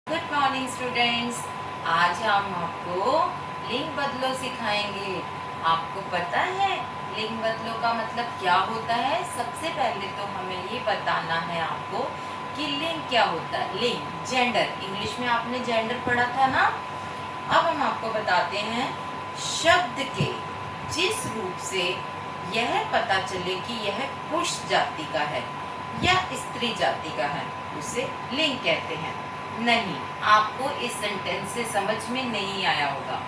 Good morning students. आज हम आपको लिंग बदलो सिखाएंगे। आपको पता है लिंग बदलो का मतलब क्या होता है? सबसे पहले तो हमें ये बताना है आपको कि लिंग क्या होता है। लिंग जेंडर, इंग्लिश में आपने जेंडर पढ़ा था ना। अब हम आपको बताते हैं शब्द के जिस रूप से यह पता चले कि यह पुरुष जाति का है या स्त्री जाति का है, उसे लिंग कहते हैं। नहीं, आपको इस सेंटेंस से समझ में नहीं आया होगा।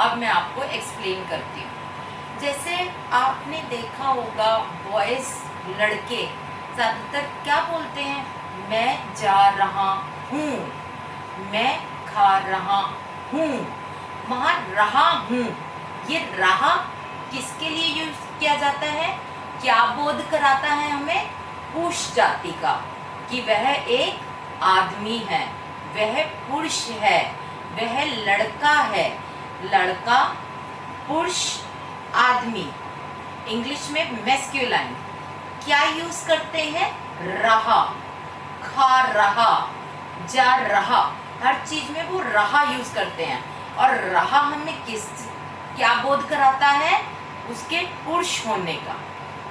अब मैं आपको एक्सप्लेन करती हूँ। जैसे आपने देखा होगा बॉयज, लड़के ज़्यादातर क्या बोलते हैं? मैं जा रहा हूँ, मैं खा रहा हूँ। वहाँ रहा हूँ, ये रहा किसके लिए यूज किया जाता है? क्या बोध कराता है हमें? पुरुष जाति का, कि वह एक आदमी है, वह पुरुष है, वह लड़का है। लड़का, पुरुष, आदमी। इंग्लिश में मैस्कुलाइन। क्या यूज करते हैं? रहा, खा रहा, जा रहा, हर चीज में वो रहा यूज करते हैं। और रहा हमें क्या बोध कराता है? उसके पुरुष होने का।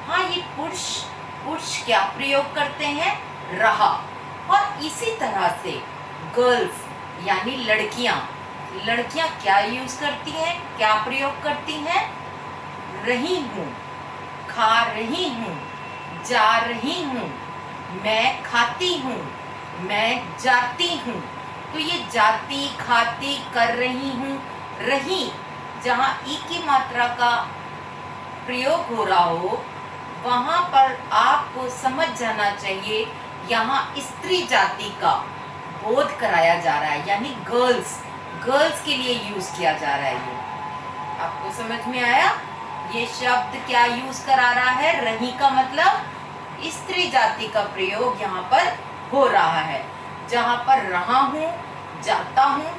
हाँ, ये पुरुष क्या प्रयोग करते हैं? रहा। और इसी तरह से गर्ल्स यानी लड़कियां क्या यूज करती हैं? क्या प्रयोग करती हैं? रही हूँ, खा रही हूँ, जा रही हूँ, मैं खाती हूँ, मैं जाती हूँ। तो ये जाती, खाती, कर रही हूँ, रही, जहाँ ई की मात्रा का प्रयोग हो रहा हो वहाँ पर आपको समझ जाना चाहिए यहाँ स्त्री जाति का बोध कराया जा रहा है, यानी गर्ल्स के लिए यूज किया जा रहा है। ये आपको समझ में आया? ये शब्द क्या यूज करा रहा है? रही का मतलब स्त्री जाति का प्रयोग यहाँ पर हो रहा है। जहाँ पर रहा हूँ, जाता हूँ,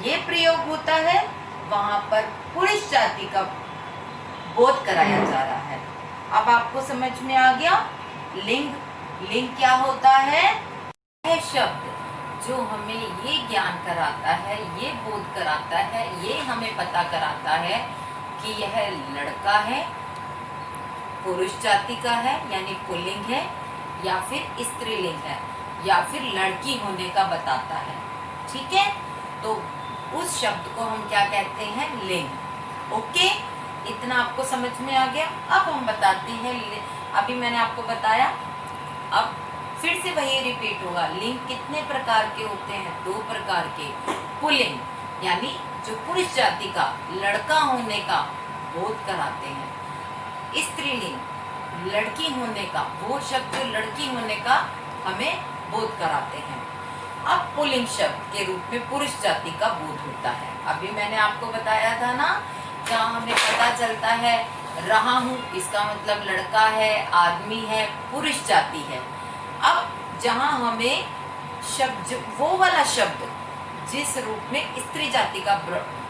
ये प्रयोग होता है, वहाँ पर पुरुष जाति का बोध कराया जा रहा है। अब आपको समझ में आ गया लिंग क्या होता है? यह शब्द जो हमें ये ज्ञान कराता है, ये बोध कराता है, ये हमें पता कराता है कि यह लड़का है, पुरुष जाति का है यानी पुल्लिंग है, या फिर स्त्रीलिंग है, या फिर लड़की होने का बताता है। ठीक है, तो उस शब्द को हम क्या कहते हैं? लिंग। ओके, इतना आपको समझ में आ गया। अब हम बताते हैं, अभी मैंने आपको बताया, अब फिर से वही रिपीट होगा। लिंग कितने प्रकार के होते हैं? 2 प्रकार के। पुल्लिंग यानी जो पुरुष जाति का लड़का होने का बोध कराते हैं। स्त्रीलिंग लड़की होने का, वो शब्द जो लड़की होने का हमें बोध कराते हैं। अब पुल्लिंग शब्द के रूप में पुरुष जाति का बोध होता है। अभी मैंने आपको बताया था ना, जहाँ हमें पता चलता है रहा हूँ, इसका मतलब लड़का है, आदमी है, पुरुष जाति है। अब जहाँ हमें शब्द, वो वाला शब्द जिस रूप में स्त्री जाति का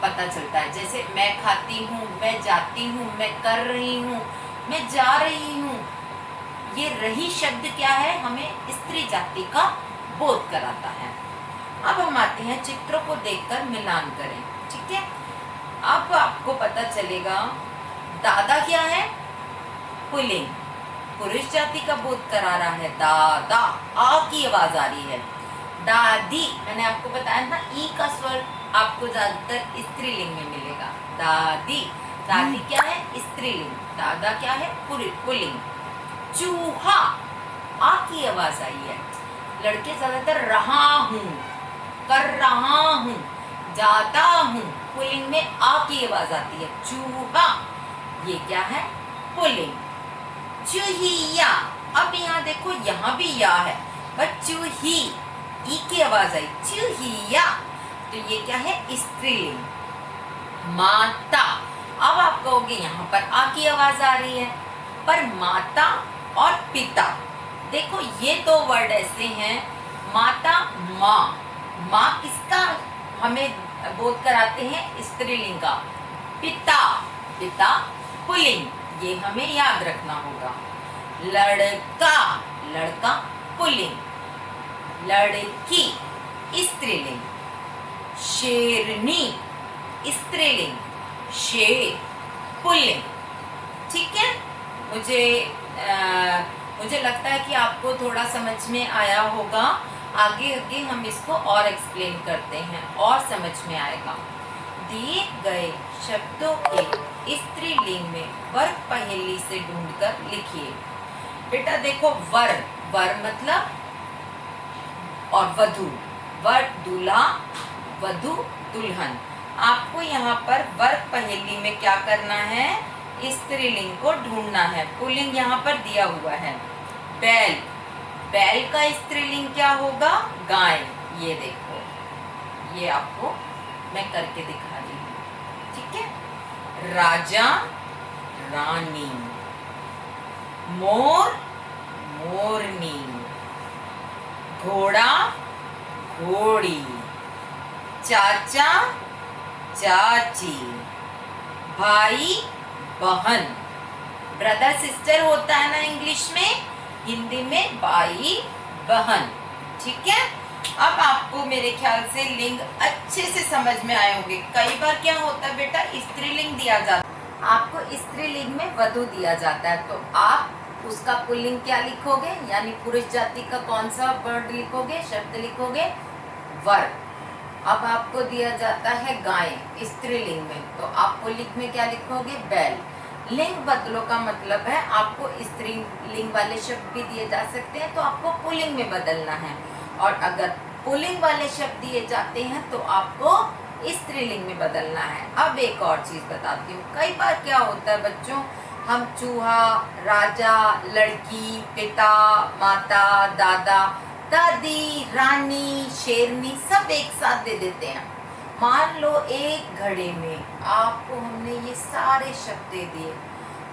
पता चलता है, जैसे मैं खाती हूँ, मैं जाती हूँ, मैं कर रही हूँ, मैं जा रही हूँ, ये रही शब्द क्या है? हमें स्त्री जाति का बोध कराता है। अब हम आते हैं, चित्रों को देखकर मिलान करें। ठीक है, अब आपको पता चलेगा दादा क्या है? पुल्लिंग, पुरुष जाति का बोध करा रहा है। दादा, आ की आवाज आ रही है। दादी, मैंने आपको बताया था ई का स्वर आपको ज्यादातर स्त्रीलिंग में मिलेगा। दादी, दादी क्या है? स्त्रीलिंग। दादा क्या है? पुल्लिंग। चूहा, आ की आवाज आई है। लड़के ज्यादातर रहा हूँ, कर रहा हूँ, जाता हूँ, पुल्लिंग में आ की आवाज आती है। चूहा, ये क्या है? पुल्लिंग। चूहिया, अब यहाँ देखो, यहाँ भी या है, बट चूही, ई की आवाज आई, चूहिया, तो ये क्या है? स्त्रीलिंग। माता, अब आप कहोगे यहाँ पर आ की आवाज आ रही है, पर माता और पिता, देखो ये 2 वर्ड ऐसे हैं, माता, माँ। माँ किसका हमें बोध कराते हैं? स्त्रीलिंग का। पिता, पिता पुल्लिंग, ये हमें याद रखना होगा। लड़का, लड़का पुल्लिंग। लड़की, स्त्रीलिंग। शेरनी स्त्रीलिंग, शेर पुल्लिंग। ठीक है, मुझे लगता है कि आपको थोड़ा समझ में आया होगा। आगे आगे हम इसको और एक्सप्लेन करते हैं और समझ में आएगा। दिए गए शब्दों के स्त्रीलिंग में वर्ग पहेली से ढूंढकर लिखिए। बेटा देखो, वर वर मतलब और वधु, वर दूल्हा, वधु दुल्हन। आपको यहाँ पर वर्ग पहेली में क्या करना है, स्त्रीलिंग को ढूंढना है। पुल्लिंग यहाँ पर दिया हुआ है। बैल, बैल का स्त्रीलिंग क्या होगा, गाय। ये देखो, ये आपको मैं करके दिखा रही हूँ। ठीक है, राजा रानी, मोर मोरनी, घोड़ा घोड़ी, चाचा चाची, भाई बहन। ब्रदर सिस्टर होता है ना इंग्लिश में, हिंदी में भाई बहन। ठीक है, अब आपको मेरे ख्याल से लिंग अच्छे से समझ में आए होंगे। कई बार क्या होता है बेटा, स्त्रीलिंग दिया जाता है, आपको स्त्रीलिंग में वधु दिया जाता है, तो आप उसका पुल्लिंग क्या लिखोगे, यानी पुरुष जाति का कौन सा वर्ड लिखोगे, शब्द लिखोगे, वर। अब आपको दिया जाता है गाय स्त्रीलिंग में, तो आप पुल्लिंग में क्या लिखोगे, बैल। लिंग बदलो का मतलब है आपको स्त्रीलिंग वाले शब्द भी दिए जा सकते हैं, तो आपको पुल्लिंग में बदलना है। और अगर पुल्लिंग वाले शब्द दिए जाते हैं तो आपको स्त्रीलिंग में बदलना है। अब एक और चीज बताती हूँ, कई बार क्या होता है बच्चों, हम चूहा, राजा, लड़की, पिता, माता, दादा, दादी, रानी, शेरनी सब एक साथ दे देते हैं। मान लो एक घड़े में आपको हमने ये सारे शब्द दे दिए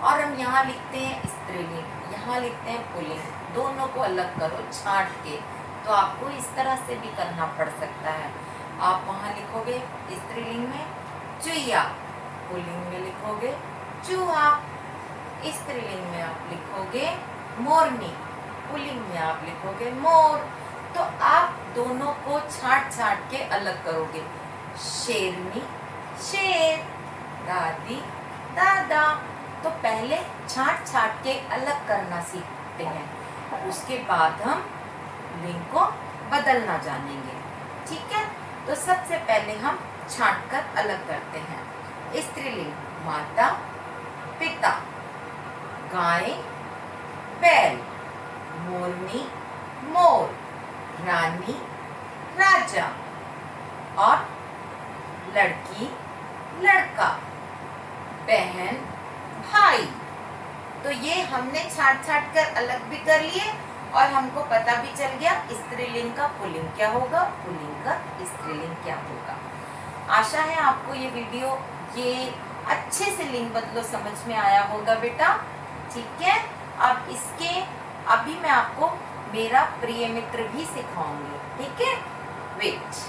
और हम यहाँ लिखते हैं स्त्रीलिंग, यहाँ लिखते हैं पुल्लिंग, दोनों को अलग करो छांट के, तो आपको इस तरह से भी करना पड़ सकता है। आप वहाँ लिखोगे स्त्रीलिंग में चुईया, पुल्लिंग में लिखोगे चूहा, स्त्रीलिंग में आप लिखोगे मोरनी, पुल्लिंग में आप लिखोगे मोर। तो आप दोनों को छांट छांट के अलग करोगे, शेरनी शेर, दादी दादा। तो पहले छांट छांट के अलग करना सीखते हैं, उसके बाद हम लिंग को बदलना जानेंगे। ठीक है, तो सबसे पहले हम छांट कर अलग करते हैं। स्त्रीलिंग माता पिता, गाय बैल, मोरनी मोर, रानी राजा, और लड़की लड़का, बहन भाई। तो ये हमने छांट छांट कर अलग भी कर लिए और हमको पता भी चल गया स्त्रीलिंग का पुल्लिंग क्या होगा, पुल्लिंग का स्त्रीलिंग क्या होगा। आशा है आपको ये वीडियो ये अच्छे से लिंग बदलो समझ में आया होगा बेटा। ठीक है, अब इसके अभी मैं आपको मेरा प्रिय मित्र भी सिखाऊंगी। ठीक है, वेट।